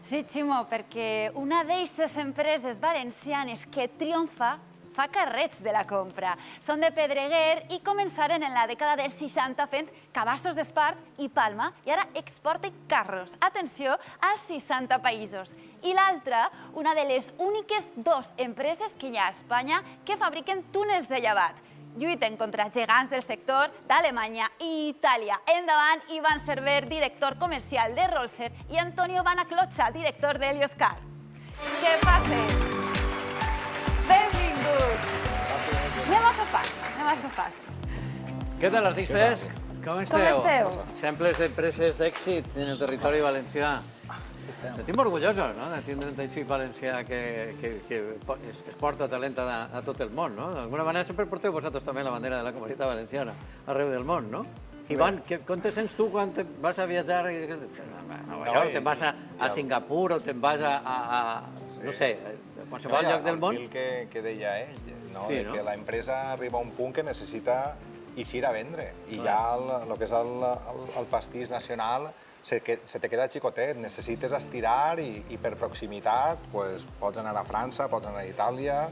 Sí, Ximo, perquè una d'aquestes empreses valencianes que triomfa fa carrets de la compra. Són de Pedreguer i començaren en la dècada dels 60 fent cabassos d'espart i palma i ara exporten carros, atenció, a 60 països. I l'altra, una de les úniques dues empreses que hi ha a Espanya que fabriquen túnels de llevat. Lluiten contra gegants del sector d'Alemanya i Itàlia. Endavant, Ivan Cerver, director comercial de Rolser, i Antonio Banaclocha, director d'Helioscar. Què passa? Benvinguts! Anem a sopars. Què tal, artistes? Com esteu? Com esteu? Exemples d'empreses d'èxit en el territori valencià. Estem orgullosos de tindre un teixit valencià que es porta talent a tot el món. D'alguna manera sempre porteu vosaltres també la bandera de la comunitat valenciana arreu del món, no? Ivan, com te sents tu quan vas a viatjar a Nova York, te'n vas a Singapur o te'n vas a no sé, a qualsevol lloc del món? El fil que deia ell, que l'empresa arriba a un punt que necessita eixir a vendre i ja el que és el pastís nacional se te queda xicotet, necessites estirar i per proximitat pots anar a França, pots anar a Itàlia,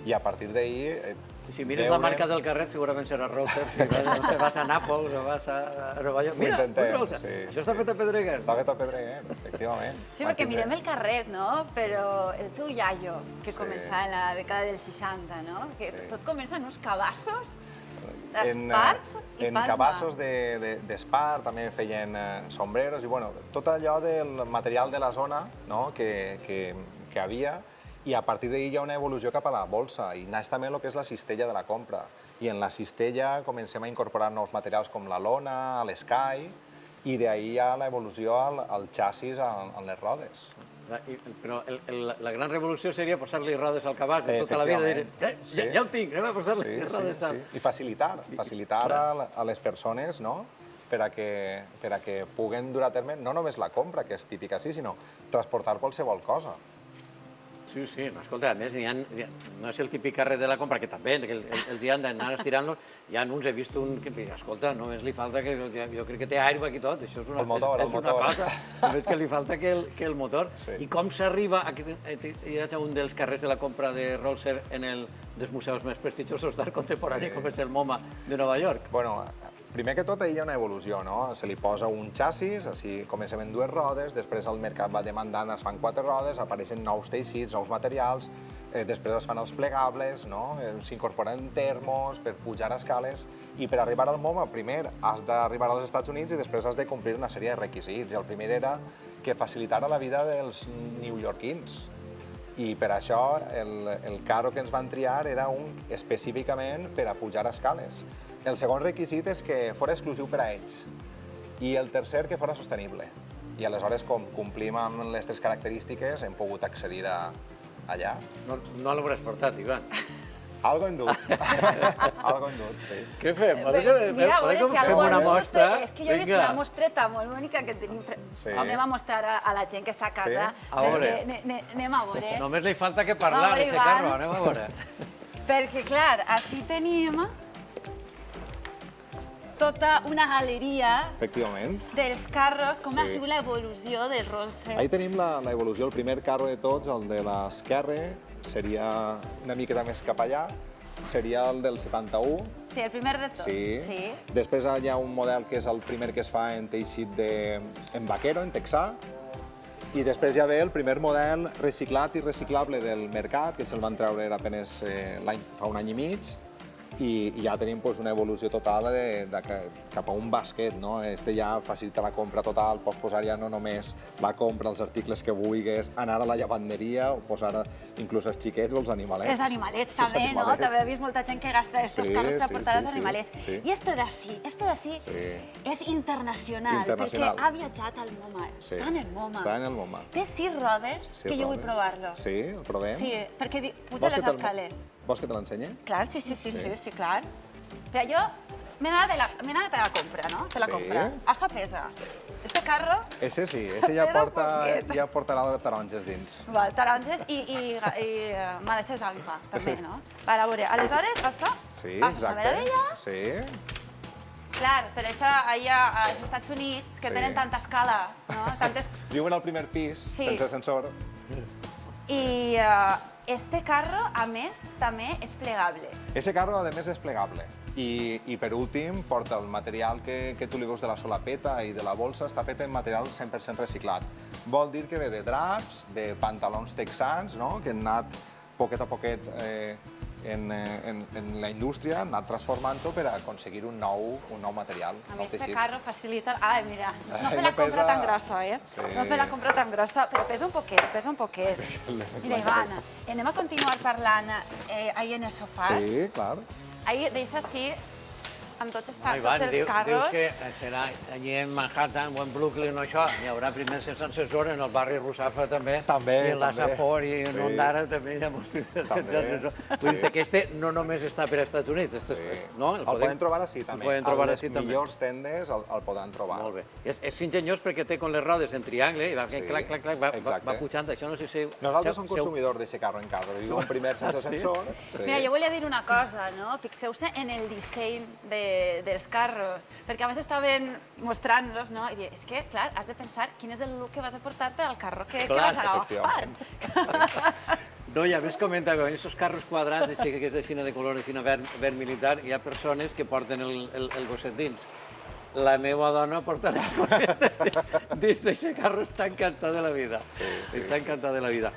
i a partir d'ahir... Si mires la marca del carret segurament serà Rolser, si vas a Nàpols o vas a Nova York. Mira, un Rolser, això està fet a Pedreguer. Està fet a Pedreguer, efectivament. Sí, perquè mirem el carret, no? Però el teu iaio, que començava en la dècada dels 60, no? Que tot comença en uns cabassos d'espart i palma. En cabassos d'espart, també feien sombreros i tot allò del material de la zona que havia, i a partir d'ahir hi ha una evolució cap a la bolsa i naix també el que és la cistella de la compra. I en la cistella comencem a incorporar nous materials com la lona, l'escai, i d'ahir hi ha l'evolució al xassis en les rodes. Però la gran revolució seria posar-li rodes al cabàs de tota la vida i dir, ja ho tinc, anem a posar-li rodes al... I facilitar a les persones per a que puguen dur a terme no només la compra, que és típica així, sinó transportar qualsevol cosa. Sí, escolta, a més, no és el típic carret de la compra, que també, els hi han d'anar estirant-los, hi ha uns, he vist un que, escolta, només li falta que, jo crec que té airbag i tot, això és una cosa, només que li falta que el motor. I com s'arriba a que hi hagi un dels carrers de la compra de Rolser en el dels museus més prestigiosos d'art contemporani, com és el MoMA de Nova York? Bueno, primer que tot, hi ha una evolució, no? Se li posa un xassis, així comencem en 2 rodes, després el mercat va demandant, es fan 4 rodes, apareixen nous teixits, nous materials, després es fan els plegables, s'incorporen termos per pujar escales, i per arribar al MoMA, primer has d'arribar als Estats Units i després has de complir una sèrie de requisits. I el primer era que facilitara la vida dels neoyorquins. I per això el carro que ens van triar era específicament per a pujar escales. El segon requisit és que fos exclusiu per a ells. I el tercer, que fos sostenible. I aleshores, com complim amb les 3 característiques, hem pogut accedir allà. No l'hauràs portat, Ivan. Algo hem dut. Algo hem dut, sí. Què fem? Mira, a veure si fem una mostra. És que jo he vist una mostreta molt bonica que tenim... Anem a mostrar a la gent que està a casa. A veure. Anem a veure. Només li falta que parlar, aquest carro. Anem a veure. Perquè, clar, així tenim tota una galeria dels carros, com ha sigut l'evolució del Rolser. Ahí tenim l'evolució. El primer carro de tots, el de l'esquerra, seria una miqueta més cap allà, seria el del 71. Sí, el primer de tots. Sí. Després hi ha un model que és el primer que es fa en teixit en vaquero, en texà, i després ja ve el primer model reciclat i reciclable del mercat, que se'l van treure apenas fa un any i mig, i ja tenim una evolució total cap a un bàsquet. Este ja facilita la compra total, pots posar ja no només la compra, els articles que vulguis, anar a la llevanderia o posar inclús els xiquets o els animalets. Els animalets també, no? També he vist molta gent que gasta aquests carros per portar els animalets. I este d'ací és internacional, perquè ha viatjat al MoMA. Està en el MoMA. Està en el MoMA. Té 6 rodes, que jo vull provar-lo. Sí, el provem. Sí, perquè puja les escales. Vols que te l'ensenyi? Clar, sí, clar. Però jo m'he anat a la compra, no? Fer la compra. Això pesa. Este carro... Ese sí, ese ja portarà taronges dins. Val, taronges i maleixes d'aigua, també, no? A veure, aleshores, això... Sí, exacte. Meravella. Sí. Clar, per això allà als Estats Units, que tenen tanta escala, no? Viuen al primer pis, sense ascensor. I este carro, a més, també és plegable. Ese carro, a més, és plegable. I per últim, porta el material que tu li veus de la solapeta i de la bolsa, està fet en material 100% reciclat. Vol dir que ve de draps, de pantalons texans, no? Que han anat poquet a poquet en la indústria, han anat transformant-ho per aconseguir un nou material. A mi este carro facilita... Ai, mira, no me la no compro pesa. tan grossa, No me la compro tan grossa, però pesa un poquet, pesa un poquet. Mira, Ivan, anem a continuar parlant ahí en els sofàs. Sí, clar. Ahí, deixa així, amb tots els Ivan, dius carros. que serà allí en Manhattan o en Brooklyn o això, n'hi haurà primer sense ascensor, en el barri Russafa també, i en la Safor i en Ondara també hi ha molts primers sense ascensor. Vull dir que este no només està per als Estats Units, no? El poden trobar així també. El poden trobar així també. també. Les millors tendes el podran trobar. Molt bé. És ingeniós perquè té com les rodes en triangle i va fent clac, clac, clac, va pujant. Això no sé si... Nosaltres som consumidors d'aquest carro en carro. Viuen primer sense ascensor. Mira, jo volia dir una cosa, no? Fixeu-se en el disseny dels carros, perquè abans estaven mostrant-los, no? I és que, clar, has de pensar quin és el look que vas a portar per al carro que vas a agafar. No, i a més comentava, aquests carros quadrats, així que és així de color, així verd militar, hi ha persones que porten el gosset dins. La meva dona porta les cosetes dins d'aquest carro, està encantada de la vida. Està encantada de la vida.